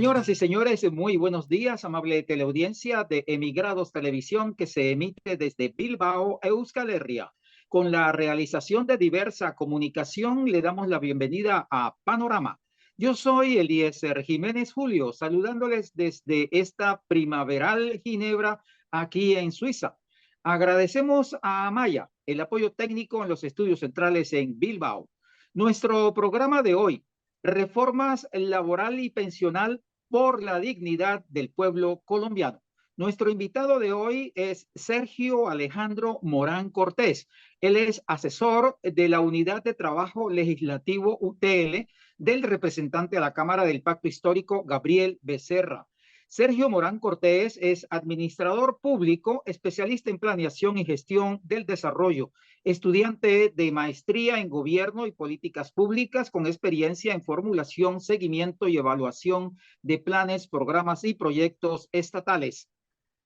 Señoras y señores, muy buenos días, amable teleaudiencia de Emigrados Televisión que se emite desde Bilbao, Euskal Herria. Con la realización de diversa comunicación, le damos la bienvenida a Panorama. Yo soy Eliezer Jiménez Julio, saludándoles desde esta primaveral Ginebra aquí en Suiza. Agradecemos a Amaya el apoyo técnico en los estudios centrales en Bilbao. Nuestro programa de hoy: reformas laboral y pensional por la dignidad del pueblo colombiano. Nuestro invitado de hoy es Sergio Alejandro Morán Cortés. Él es asesor de la Unidad de Trabajo Legislativo UTL del representante a la Cámara del Pacto Histórico, Gabriel Becerra. Sergio Morán Cortés es administrador público, especialista en planeación y gestión del desarrollo, estudiante de maestría en gobierno y políticas públicas con experiencia en formulación, seguimiento y evaluación de planes, programas y proyectos estatales.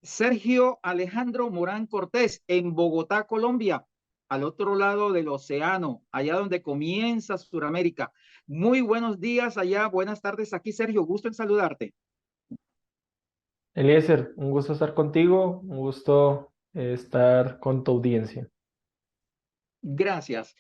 Sergio Alejandro Morán Cortés, en Bogotá, Colombia, al otro lado del océano, allá donde comienza Sudamérica. Muy buenos días allá, buenas tardes aquí, Sergio, gusto en saludarte. Eliezer, un gusto estar contigo, un gusto estar con tu audiencia. Gracias.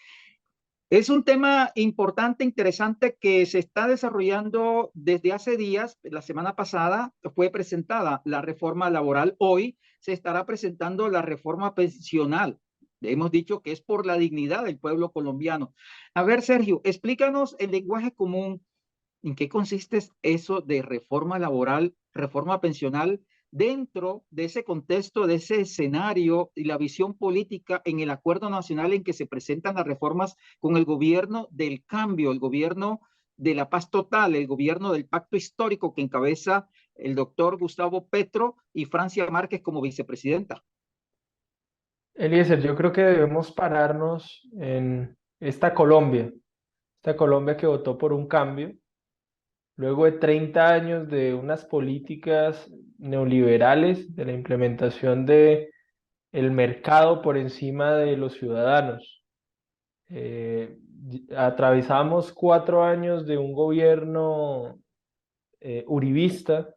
Es un tema importante, interesante, que se está desarrollando desde hace días. La semana pasada fue presentada la reforma laboral. Hoy se estará presentando la reforma pensional. Hemos dicho que es por la dignidad del pueblo colombiano. A ver, Sergio, explícanos en lenguaje común en qué consiste eso de reforma laboral, reforma pensional, dentro de ese contexto, de ese escenario y la visión política en el acuerdo nacional en que se presentan las reformas con el gobierno del cambio, el gobierno de la paz total, el gobierno del pacto histórico que encabeza el doctor Gustavo Petro y Francia Márquez como vicepresidenta. Eliezer, yo creo que debemos pararnos en esta Colombia que votó por un cambio, luego de 30 años de unas políticas neoliberales, de la implementación de el mercado por encima de los ciudadanos. Atravesamos 4 años de un gobierno uribista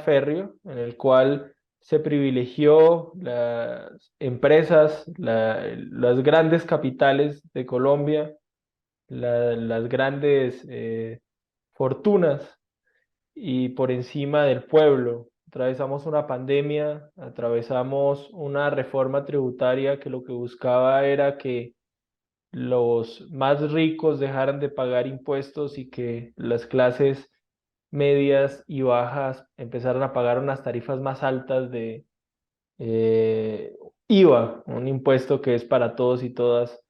férreo, en el cual se privilegió las empresas, las grandes capitales de Colombia, las grandes fortunas y por encima del pueblo. Atravesamos una pandemia, atravesamos una reforma tributaria que lo que buscaba era que los más ricos dejaran de pagar impuestos y que las clases medias y bajas empezaron a pagar unas tarifas más altas de eh, IVA, un impuesto que es para todos y todas,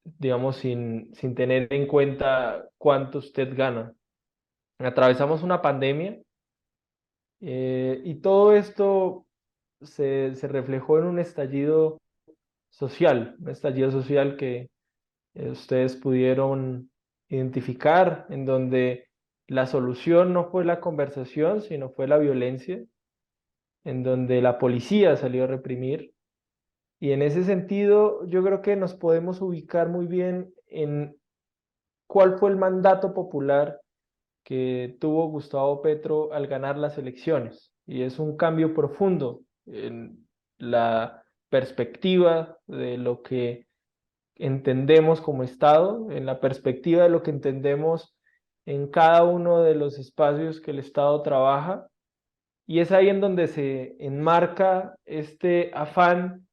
digamos, sin tener en cuenta cuánto usted gana. Atravesamos una pandemia y todo esto se reflejó en un estallido social que ustedes pudieron identificar, en donde la solución no fue la conversación, sino fue la violencia, en donde la policía salió a reprimir. Y en ese sentido, yo creo que nos podemos ubicar muy bien en cuál fue el mandato popular que tuvo Gustavo Petro al ganar las elecciones. Y es un cambio profundo en la perspectiva de lo que entendemos como Estado, en la perspectiva de lo que entendemos en cada uno de los espacios que el Estado trabaja, y es ahí en donde se enmarca este afán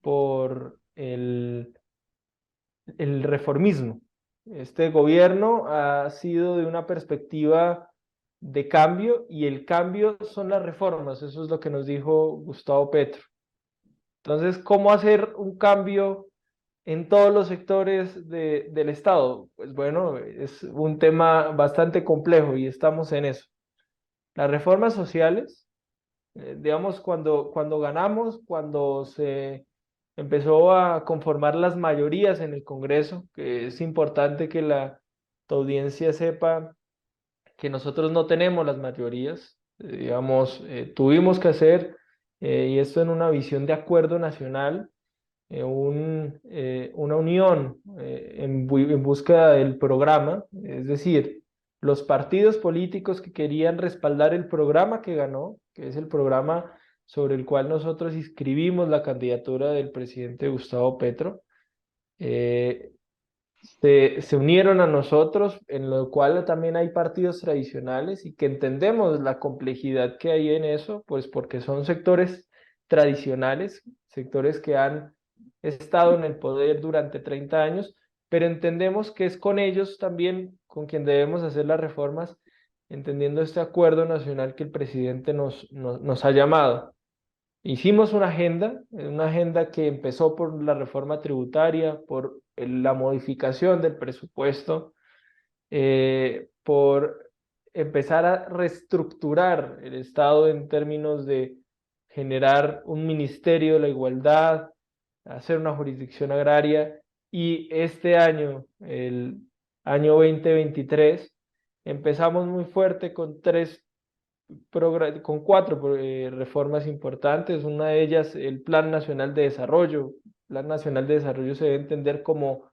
por el reformismo. Este gobierno ha sido de una perspectiva de cambio y el cambio son las reformas, eso es lo que nos dijo Gustavo Petro. Entonces, ¿cómo hacer un cambio en todos los sectores del Estado? Pues bueno, es un tema bastante complejo y estamos en eso. Las reformas sociales, digamos, cuando ganamos, cuando se empezó a conformar las mayorías en el Congreso, que es importante que tu audiencia sepa que nosotros no tenemos las mayorías, digamos, tuvimos que hacer, y esto en una visión de acuerdo nacional, una unión en búsqueda del programa, es decir, los partidos políticos que querían respaldar el programa que ganó, que es el programa sobre el cual nosotros inscribimos la candidatura del presidente Gustavo Petro, se unieron a nosotros, en lo cual también hay partidos tradicionales y que entendemos la complejidad que hay en eso, pues porque son sectores tradicionales, sectores que han estado en el poder durante 30 años, pero entendemos que es con ellos también con quien debemos hacer las reformas, entendiendo este acuerdo nacional que el presidente nos ha llamado. Hicimos una agenda que empezó por la reforma tributaria, por la modificación del presupuesto, por empezar a reestructurar el Estado en términos de generar un ministerio de la igualdad, hacer una jurisdicción agraria, y este año, el año 2023, empezamos muy fuerte con cuatro reformas importantes. Una de ellas, el Plan Nacional de Desarrollo. El Plan Nacional de Desarrollo se debe entender como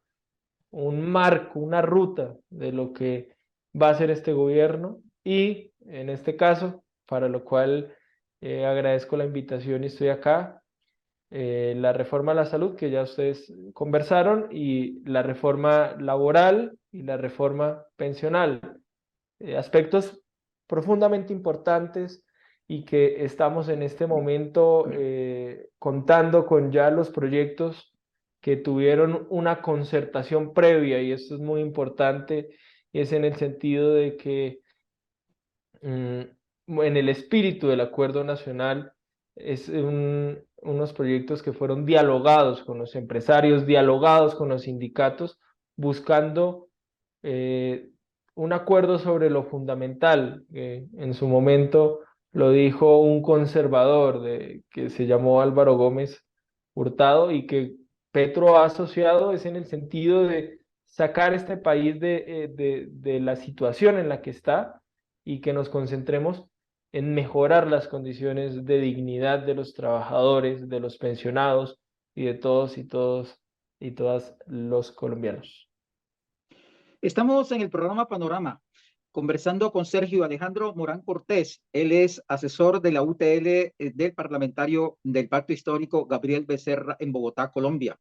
un marco, una ruta de lo que va a hacer este gobierno, y en este caso, para lo cual agradezco la invitación y estoy acá, la reforma a la salud, que ya ustedes conversaron, y la reforma laboral y la reforma pensional. Aspectos profundamente importantes y que estamos en este momento contando con ya los proyectos que tuvieron una concertación previa, y esto es muy importante, y es en el sentido de que en el espíritu del Acuerdo Nacional es unos proyectos que fueron dialogados con los empresarios, dialogados con los sindicatos, buscando eh, un acuerdo sobre lo fundamental, que en su momento lo dijo un conservador que se llamó Álvaro Gómez Hurtado, y que Petro ha asociado, es en el sentido de sacar este país de la situación en la que está, y que nos concentremos en mejorar las condiciones de dignidad de los trabajadores, de los pensionados y de todos y todas los colombianos. Estamos en el programa Panorama, conversando con Sergio Alejandro Morán Cortés. Él es asesor de la UTL del parlamentario del Pacto Histórico Gabriel Becerra en Bogotá, Colombia.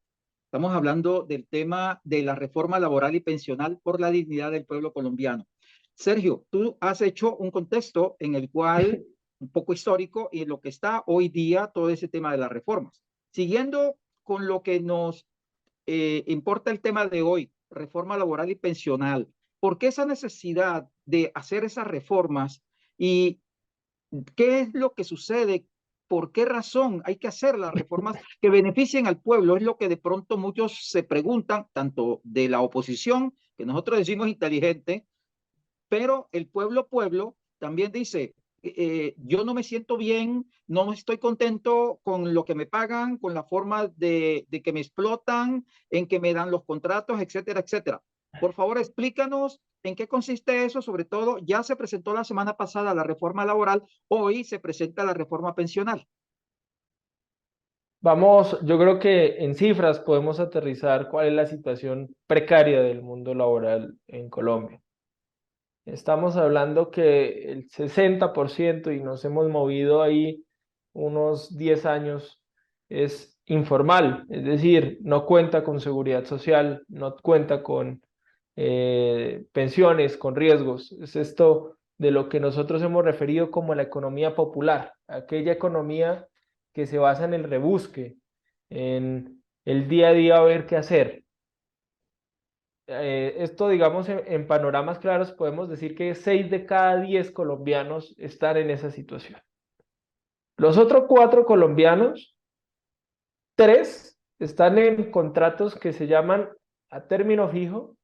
Estamos hablando del tema de la reforma laboral y pensional por la dignidad del pueblo colombiano. Sergio, tú has hecho un contexto en el cual, un poco histórico, y en lo que está hoy día todo ese tema de las reformas. Siguiendo con lo que nos importa el tema de hoy, reforma laboral y pensional. ¿Por qué esa necesidad de hacer esas reformas y qué es lo que sucede? ¿Por qué razón hay que hacer las reformas que beneficien al pueblo? Es lo que de pronto muchos se preguntan, tanto de la oposición, que nosotros decimos inteligente, pero el pueblo también dice, yo no me siento bien, no estoy contento con lo que me pagan, con la forma de que me explotan, en que me dan los contratos, etcétera, etcétera. Por favor, explícanos en qué consiste eso. Sobre todo, ya se presentó la semana pasada la reforma laboral, hoy se presenta la reforma pensional. Vamos, yo creo que en cifras podemos aterrizar cuál es la situación precaria del mundo laboral en Colombia. Estamos hablando que el 60%, y nos hemos movido ahí unos 10 años, es informal, es decir, no cuenta con seguridad social, no cuenta con pensiones, con riesgos. Es esto de lo que nosotros hemos referido como la economía popular, aquella economía que se basa en el rebusque, en el día a día a ver qué hacer. Esto, digamos, en panoramas claros, podemos decir que 6 de cada 10 colombianos están en esa situación. Los otros 4 colombianos, 3 están en contratos que se llaman a término fijo,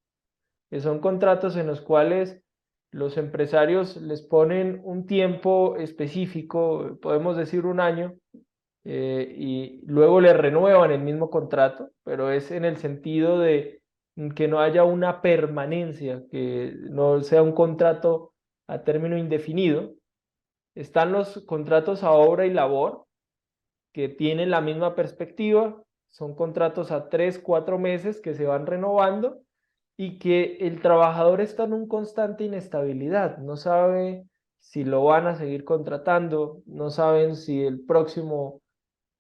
que son contratos en los cuales los empresarios les ponen un tiempo específico, podemos decir un año, y luego le renuevan el mismo contrato, pero es en el sentido de que no haya una permanencia, que no sea un contrato a término indefinido. Están los contratos a obra y labor, que tienen la misma perspectiva, son contratos a 3, 4 meses que se van renovando, y que el trabajador está en un constante inestabilidad, no sabe si lo van a seguir contratando, no saben si el próximo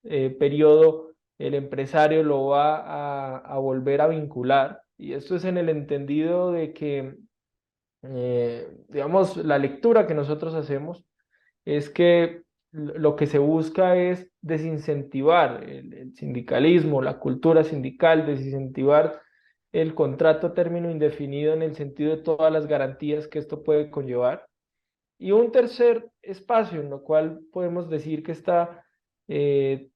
periodo el empresario lo va a volver a vincular. Y esto es en el entendido de que, digamos, la lectura que nosotros hacemos es que lo que se busca es desincentivar el sindicalismo, la cultura sindical, desincentivar el contrato a término indefinido en el sentido de todas las garantías que esto puede conllevar. Y un tercer espacio en lo cual podemos decir que está 3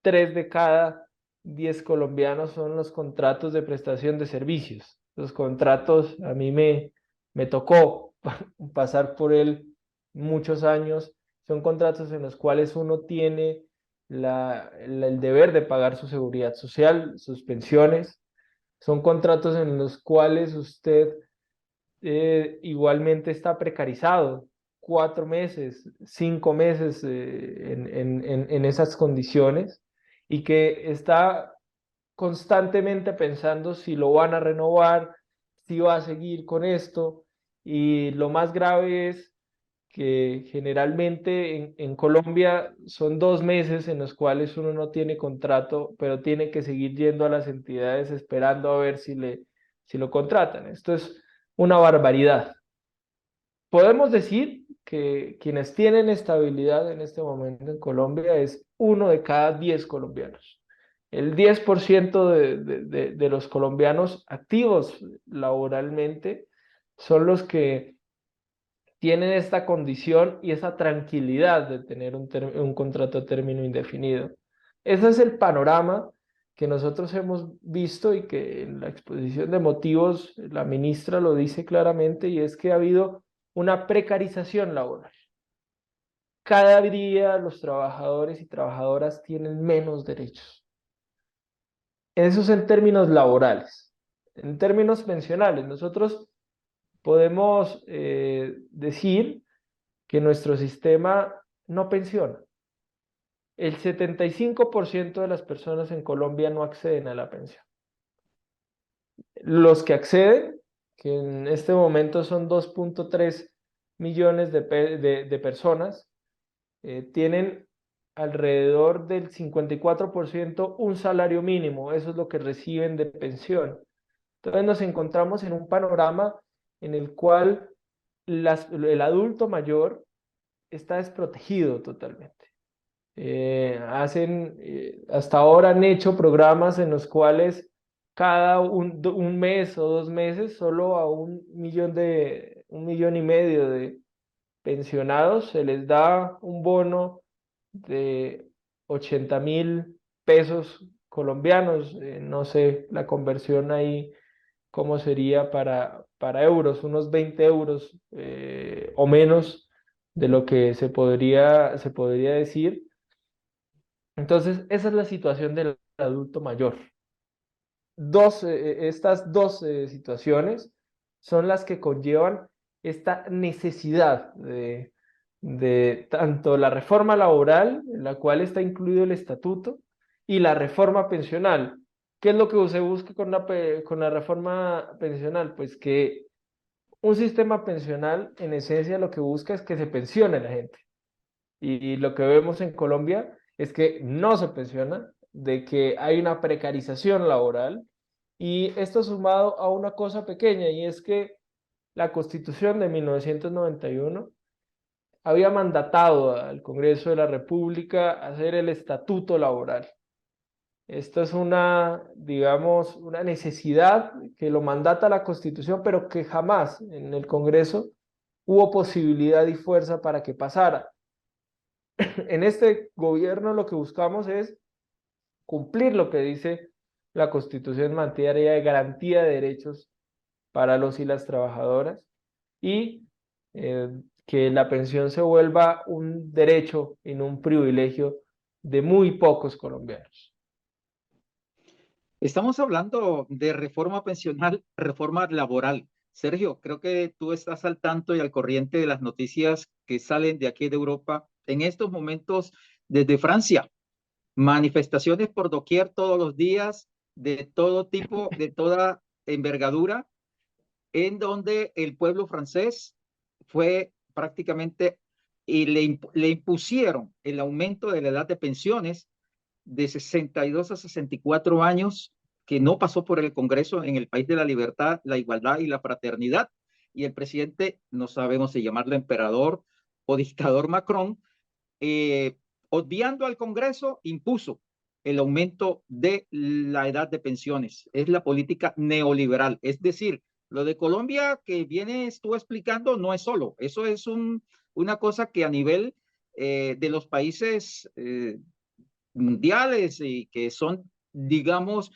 de cada 10 colombianos son los contratos de prestación de servicios. Los contratos, a mí me tocó pasar por él muchos años. Son contratos en los cuales uno tiene el deber de pagar su seguridad social, sus pensiones. Son contratos en los cuales usted igualmente está precarizado 4 meses, 5 meses en esas condiciones y que está constantemente pensando si lo van a renovar, si va a seguir con esto. Y lo más grave es que generalmente en Colombia son 2 meses en los cuales uno no tiene contrato, pero tiene que seguir yendo a las entidades esperando a ver si lo contratan. Esto es una barbaridad. Podemos decir que quienes tienen estabilidad en este momento en Colombia es 1 de cada 10 colombianos. El 10% de los colombianos activos laboralmente son los que tienen esta condición y esa tranquilidad de tener un contrato a término indefinido. Ese es el panorama que nosotros hemos visto y que en la exposición de motivos la ministra lo dice claramente, y es que ha habido una precarización laboral. Cada día los trabajadores y trabajadoras tienen menos derechos. Eso es en términos laborales. En términos pensionales, nosotros podemos decir que nuestro sistema no pensiona. El 75% de las personas en Colombia no acceden a la pensión. Los que acceden, que en este momento son 2.3 millones de personas, tienen alrededor del 54% un salario mínimo. Eso es lo que reciben de pensión. Entonces nos encontramos en un panorama en el cual el adulto mayor está desprotegido totalmente. Hasta ahora han hecho programas en los cuales cada un mes o 2 meses solo a 1,5 millones de pensionados se les da un bono de 80.000 pesos colombianos. No sé la conversión ahí cómo sería para euros, unos 20 euros o menos de lo que se podría decir. Entonces, esa es la situación del adulto mayor. Estas dos situaciones son las que conllevan esta necesidad de tanto la reforma laboral, en la cual está incluido el estatuto, y la reforma pensional. ¿Qué es lo que se busca con la reforma pensional? Pues que un sistema pensional, en esencia, lo que busca es que se pensione la gente. Y lo que vemos en Colombia es que no se pensiona, de que hay una precarización laboral, y esto sumado a una cosa pequeña, y es que la Constitución de 1991 había mandatado al Congreso de la República hacer el estatuto laboral. Esto es digamos, una necesidad que lo mandata la Constitución, pero que jamás en el Congreso hubo posibilidad y fuerza para que pasara. En este gobierno lo que buscamos es cumplir lo que dice la Constitución en materia de garantía de derechos para los y las trabajadoras, y que la pensión se vuelva un derecho y no un privilegio de muy pocos colombianos. Estamos hablando de reforma pensional, reforma laboral. Sergio, creo que tú estás al tanto y al corriente de las noticias que salen de aquí de Europa en estos momentos desde Francia. Manifestaciones por doquier todos los días, de todo tipo, de toda envergadura, en donde el pueblo francés fue prácticamente y le impusieron el aumento de la edad de pensiones de 62 a 64 años, que no pasó por el Congreso en el país de la libertad, la igualdad y la fraternidad. Y el presidente, no sabemos si llamarlo emperador o dictador Macron, obviando al Congreso, impuso el aumento de la edad de pensiones. Es la política neoliberal. Es decir, lo de Colombia que vienes tú explicando no es solo, eso es una cosa que a nivel de los países mundiales y que son, digamos,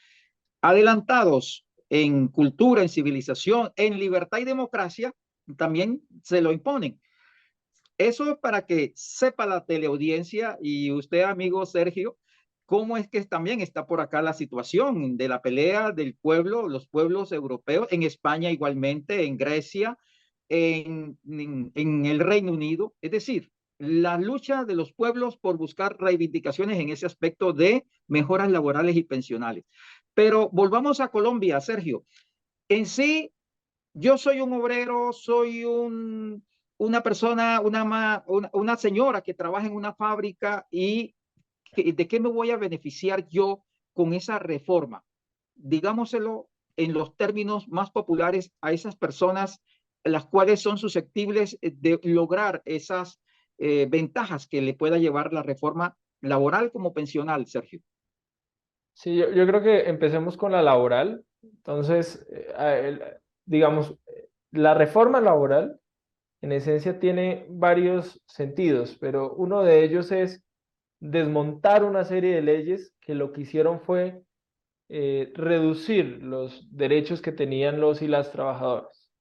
adelantados en cultura, en civilización, en libertad y democracia, también se lo imponen. Eso es para que sepa la teleaudiencia y usted, amigo Sergio, cómo es que también está por acá la situación de la pelea del pueblo, los pueblos europeos, en España igualmente, en Grecia, en el Reino Unido. Es decir, la lucha de los pueblos por buscar reivindicaciones en ese aspecto de mejoras laborales y pensionales. Pero volvamos a Colombia, Sergio. En sí, yo soy un obrero, soy una persona, una señora que trabaja en una fábrica y ¿de qué me voy a beneficiar yo con esa reforma? Digámoselo en los términos más populares a esas personas las cuales son susceptibles de lograr esas ventajas que le pueda llevar la reforma laboral como pensional, Sergio. Sí, yo creo que empecemos con la laboral. Entonces, digamos, la reforma laboral en esencia tiene varios sentidos, pero uno de ellos es desmontar una serie de leyes que lo que hicieron fue reducir los derechos que tenían los y las trabajadoras.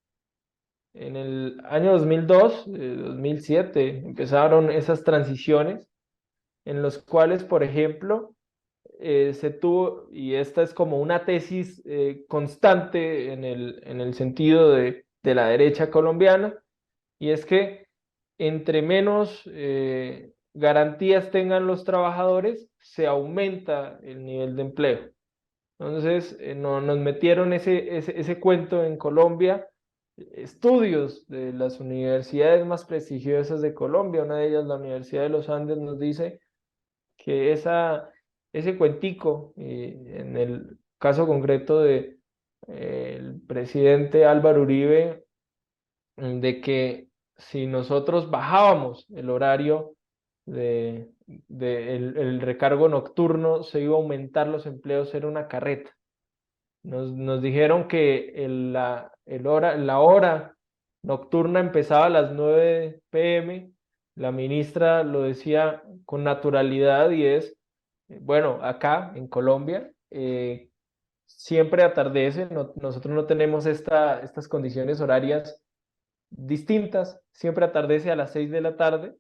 En el año 2002, 2007, empezaron esas transiciones en los cuales, por ejemplo, se tuvo, y esta es como una tesis constante en el sentido de la derecha colombiana, y es que entre menos garantías tengan los trabajadores, se aumenta el nivel de empleo. Entonces, nos metieron ese cuento en Colombia, estudios de las universidades más prestigiosas de Colombia, una de ellas la Universidad de los Andes, nos dice que ese cuentico, en el caso concreto de el presidente Álvaro Uribe, de que si nosotros bajábamos el horario el recargo nocturno, se iba a aumentar los empleos, era una carreta. Nos dijeron que la hora nocturna empezaba a las 9 p.m. La ministra lo decía con naturalidad y es, bueno, acá en Colombia siempre atardece, nosotros no tenemos estas condiciones horarias distintas, siempre atardece a las 6 de la tarde.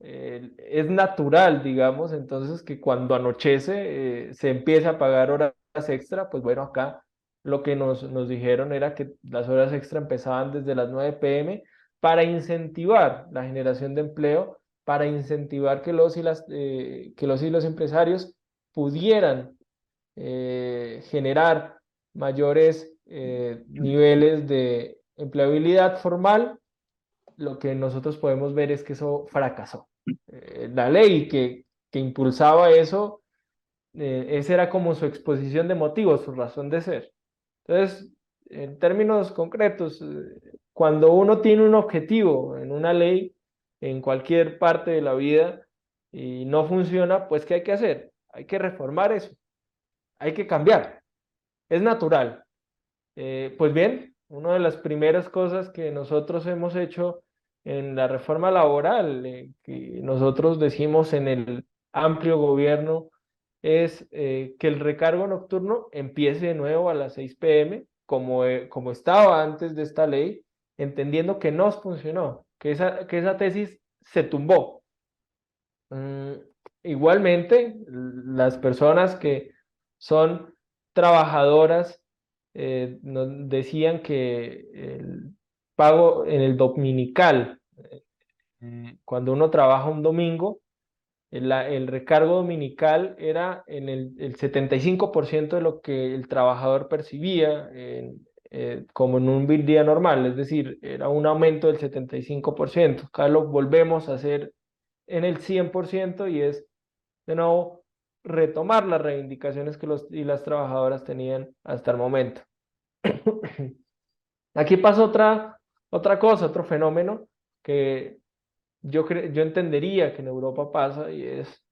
Es natural, digamos, entonces que cuando anochece se empieza a pagar horas extra, pues bueno, acá lo que nos dijeron era que las horas extra empezaban desde las 9 p.m. para incentivar la generación de empleo, para incentivar que que los y los empresarios pudieran generar mayores niveles de empleabilidad formal. Lo que nosotros podemos ver es que eso fracasó. La ley que impulsaba eso, esa era como su exposición de motivos, su razón de ser. Entonces, en términos concretos, cuando uno tiene un objetivo en una ley, en cualquier parte de la vida, y no funciona, pues ¿qué hay que hacer? Hay que reformar eso, hay que cambiar. Es natural. Pues bien, una de las primeras cosas que nosotros hemos hecho en la reforma laboral, que nosotros decimos en el amplio gobierno, es que el recargo nocturno empiece de nuevo a las 6 p.m., como estaba antes de esta ley, entendiendo que no funcionó, que esa tesis se tumbó. Mm, igualmente, las personas que son trabajadoras nos decían que el pago en el dominical, cuando uno trabaja un domingo, el recargo dominical era en el 75% de lo que el trabajador percibía como en un día normal, es decir, era un aumento del 75%. Acá lo volvemos a hacer en el 100% y es de nuevo retomar las reivindicaciones que los y las trabajadoras tenían hasta el momento. Aquí pasa otra cosa, otro fenómeno que yo entendería que en Europa pasa y es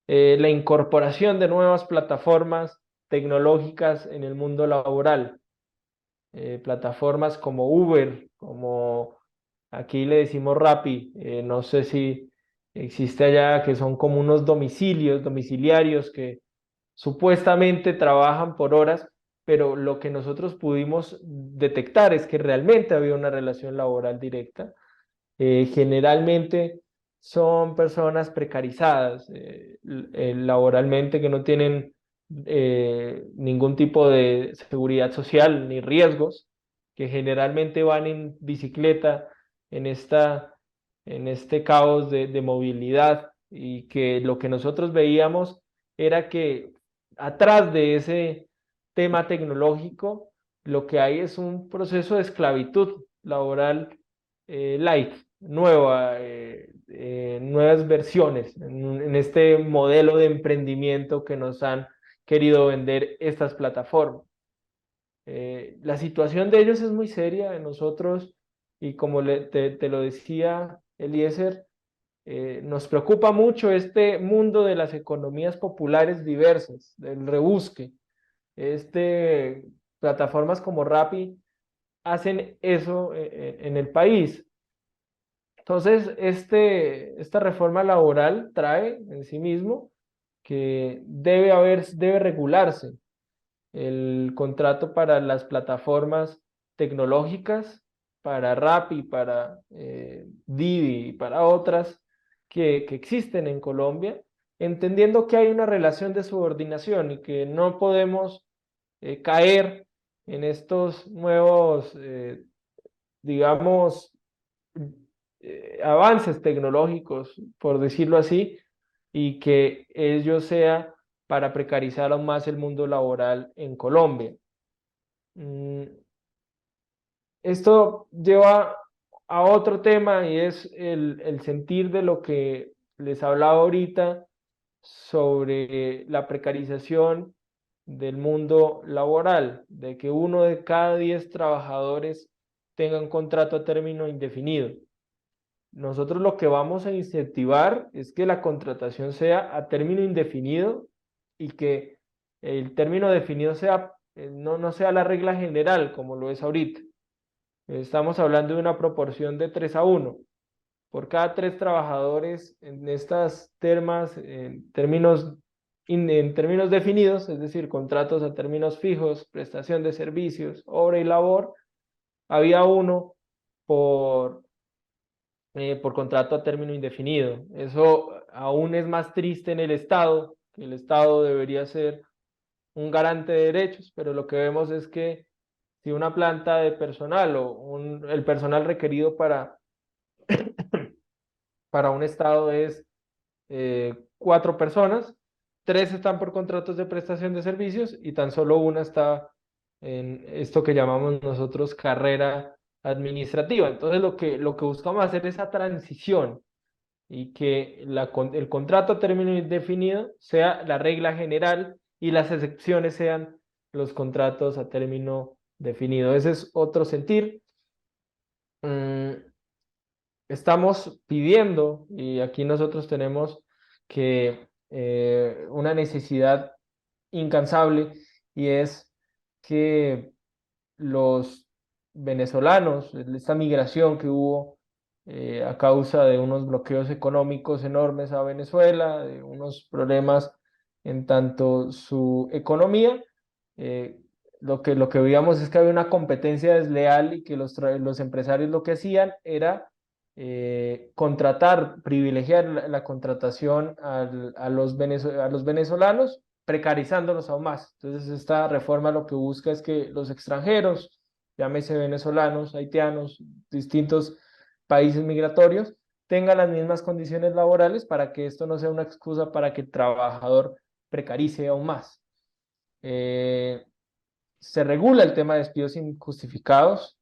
la incorporación de nuevas plataformas tecnológicas en el mundo laboral. Plataformas como Uber, como aquí le decimos Rappi, no sé si existe allá, que son como unos domiciliarios que supuestamente trabajan por horas, pero lo que nosotros pudimos detectar es que realmente había una relación laboral directa. Generalmente son personas precarizadas laboralmente que no tienen ningún tipo de seguridad social ni riesgos, que generalmente van en bicicleta en en este caos de movilidad y que lo que nosotros veíamos era que atrás de ese tema tecnológico lo que hay es un proceso de esclavitud laboral light, nuevas versiones en este modelo de emprendimiento que nos han querido vender estas plataformas. La situación de ellos es muy seria en nosotros y como te lo decía Eliezer, nos preocupa mucho este mundo de las economías populares diversas, del rebusque. Plataformas como Rappi hacen eso en el país. Entonces, esta reforma laboral trae en sí mismo que debe regularse el contrato para las plataformas tecnológicas, para Rappi, para Didi y para otras que existen en Colombia, entendiendo que hay una relación de subordinación y que no podemos caer en estos nuevos, digamos, avances tecnológicos, por decirlo así, y que ello sea para precarizar aún más el mundo laboral en Colombia. Esto lleva a otro tema y es el sentir de lo que les hablaba ahorita sobre la precarización del mundo laboral, de que 1 de cada 10 trabajadores tenga un contrato a término indefinido. Nosotros lo que vamos a incentivar es que la contratación sea a término indefinido y que el término definido sea, no sea la regla general como lo es ahorita. Estamos hablando de una proporción de 3-1. Por cada 3 trabajadores en estas termas, en términos definidos, es decir, contratos a términos fijos, prestación de servicios, obra y labor, había uno por por contrato a término indefinido. Eso aún es más triste en el Estado, que el Estado debería ser un garante de derechos, pero lo que vemos es que si una planta de personal el personal requerido para un Estado es 4 personas, 3 están por contratos de prestación de servicios y tan solo una está en esto que llamamos nosotros carrera administrativa. Entonces lo que buscamos hacer es esa transición y que el contrato a término indefinido sea la regla general y las excepciones sean los contratos a término definido. Ese es otro sentir. Estamos pidiendo, y aquí nosotros tenemos que una necesidad incansable, y es que los venezolanos, esta migración que hubo a causa de unos bloqueos económicos enormes a Venezuela, de unos problemas en tanto su economía, eh, lo que veíamos es que había una competencia desleal y que los empresarios lo que hacían era privilegiar la contratación a los venezolanos, precarizándolos aún más. Entonces, esta reforma lo que busca es que los extranjeros, llámese venezolanos, haitianos, distintos países migratorios, tengan las mismas condiciones laborales para que esto no sea una excusa para que el trabajador precarice aún más. se regula el tema de despidos injustificados.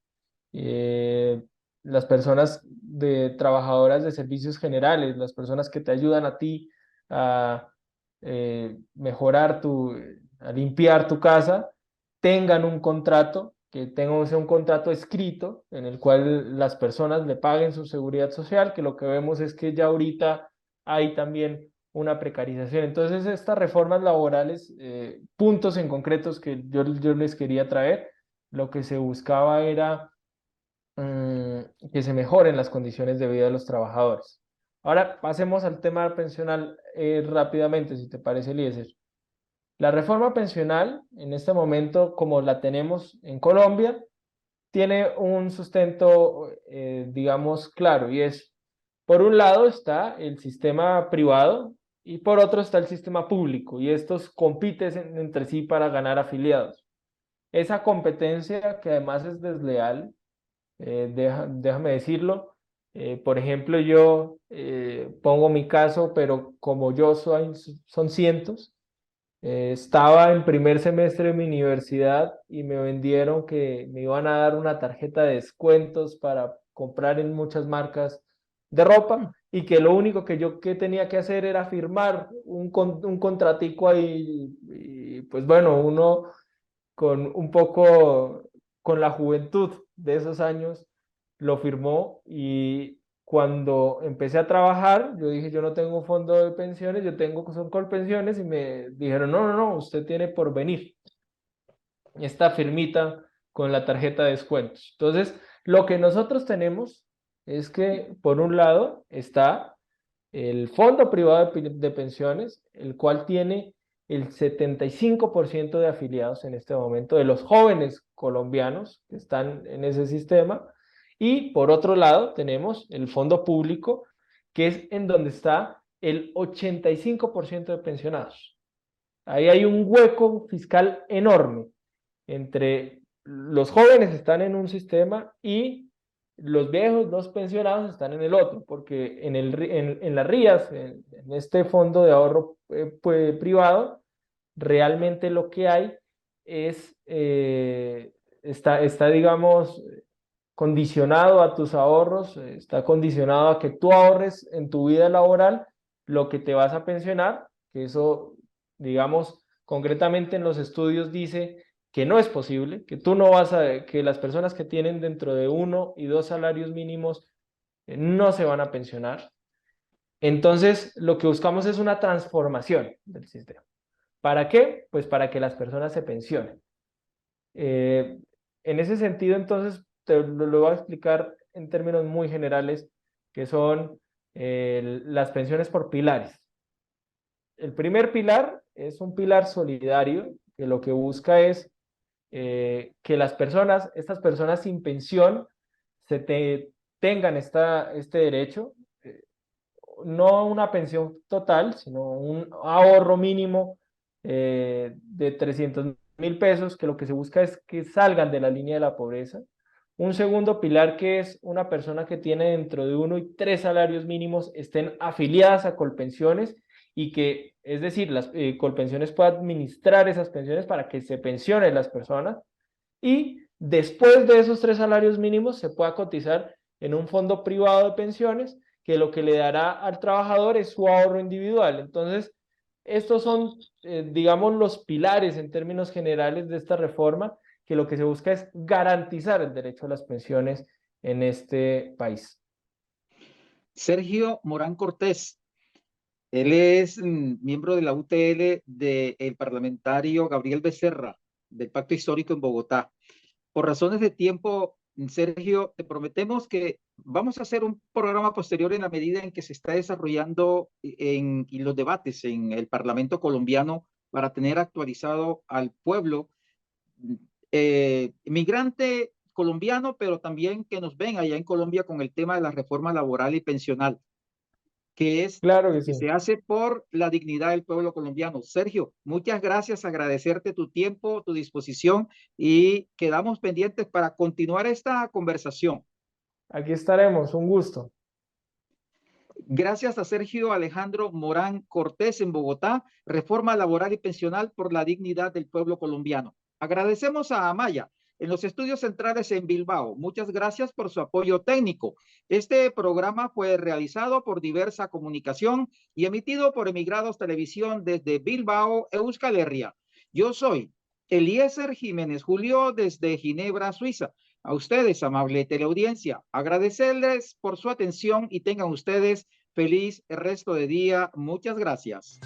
eh, las personas trabajadoras de servicios generales, las personas que te ayudan a ti a mejorar a limpiar tu casa, tengan un contrato, que tengan un contrato escrito en el cual las personas le paguen su seguridad social, que lo que vemos es que ya ahorita hay también una precarización. Entonces, estas reformas laborales, puntos en concretos que yo les quería traer, lo que se buscaba era que se mejoren las condiciones de vida de los trabajadores. Ahora pasemos al tema pensional rápidamente, si te parece, Eliezer. La reforma pensional, en este momento, como la tenemos en Colombia, tiene un sustento, digamos, claro, y es, por un lado está el sistema privado y por otro está el sistema público, y estos compiten entre sí para ganar afiliados. Esa competencia, que además es desleal, déjame decirlo. Por ejemplo, yo pongo mi caso, pero como son cientos, estaba en primer semestre de mi universidad y me vendieron que me iban a dar una tarjeta de descuentos para comprar en muchas marcas de ropa y que lo único que tenía que hacer era firmar un contratico ahí y pues bueno, uno con un poco, con la juventud de esos años, lo firmó y cuando empecé a trabajar, yo dije, yo no tengo fondo de pensiones, yo tengo son Colpensiones y me dijeron, no, no, no, usted tiene por venir esta firmita con la tarjeta de descuentos. Entonces, lo que nosotros tenemos es que, por un lado, está el Fondo Privado de Pensiones, el cual tiene el 75% de afiliados en este momento, de los jóvenes colombianos que están en ese sistema. Y por otro lado, tenemos el Fondo Público, que es en donde está el 85% de pensionados. Ahí hay un hueco fiscal enorme entre los jóvenes están en un sistema y los viejos, los pensionados están en el otro, porque en las RIAs, en este fondo de ahorro privado, realmente lo que hay es, está, digamos, condicionado a tus ahorros, está condicionado a que tú ahorres en tu vida laboral lo que te vas a pensionar, que eso, digamos, concretamente en los estudios dice que no es posible, que tú no vas que las personas que tienen dentro de 1 y 2 salarios mínimos no se van a pensionar. Entonces, lo que buscamos es una transformación del sistema. ¿Para qué? Pues para que las personas se pensionen. Eh, en ese sentido, entonces, te lo voy a explicar en términos muy generales, que son las pensiones por pilares. El primer pilar es un pilar solidario, que lo que busca es que estas personas sin pensión, tengan este derecho, no una pensión total, sino un ahorro mínimo de 300.000 pesos, que lo que se busca es que salgan de la línea de la pobreza. Un segundo pilar, que es una persona que tiene dentro de 1 y 3 salarios mínimos, estén afiliadas a Colpensiones y que, es decir, las Colpensiones puedan administrar esas pensiones para que se pensionen las personas y después de esos 3 salarios mínimos se pueda cotizar en un fondo privado de pensiones que lo que le dará al trabajador es su ahorro individual. Entonces, estos son, digamos, los pilares en términos generales de esta reforma, que lo que se busca es garantizar el derecho a las pensiones en este país. Sergio Morán Cortés, él es miembro de la UTL del parlamentario Gabriel Becerra, del Pacto Histórico en Bogotá. Por razones de tiempo, Sergio, te prometemos que vamos a hacer un programa posterior en la medida en que se está desarrollando y los debates en el Parlamento colombiano para tener actualizado al pueblo migrante colombiano, pero también que nos ven allá en Colombia con el tema de la reforma laboral y pensional, que es Claro que que sí. se hace por la dignidad del pueblo colombiano. Sergio, muchas gracias, agradecerte tu tiempo, tu disposición y quedamos pendientes para continuar esta conversación. Aquí estaremos, un gusto. Gracias a Sergio Alejandro Morán Cortés en Bogotá, reforma laboral y pensional por la dignidad del pueblo colombiano. Agradecemos a Amaya en los estudios centrales en Bilbao. Muchas gracias por su apoyo técnico. Este programa fue realizado por Diversa Comunicación y emitido por Emigrados Televisión desde Bilbao, Euskal Herria. Yo soy Eliezer Jiménez Julio desde Ginebra, Suiza. A ustedes, amable teleaudiencia, agradecerles por su atención y tengan ustedes feliz resto de día. Muchas gracias.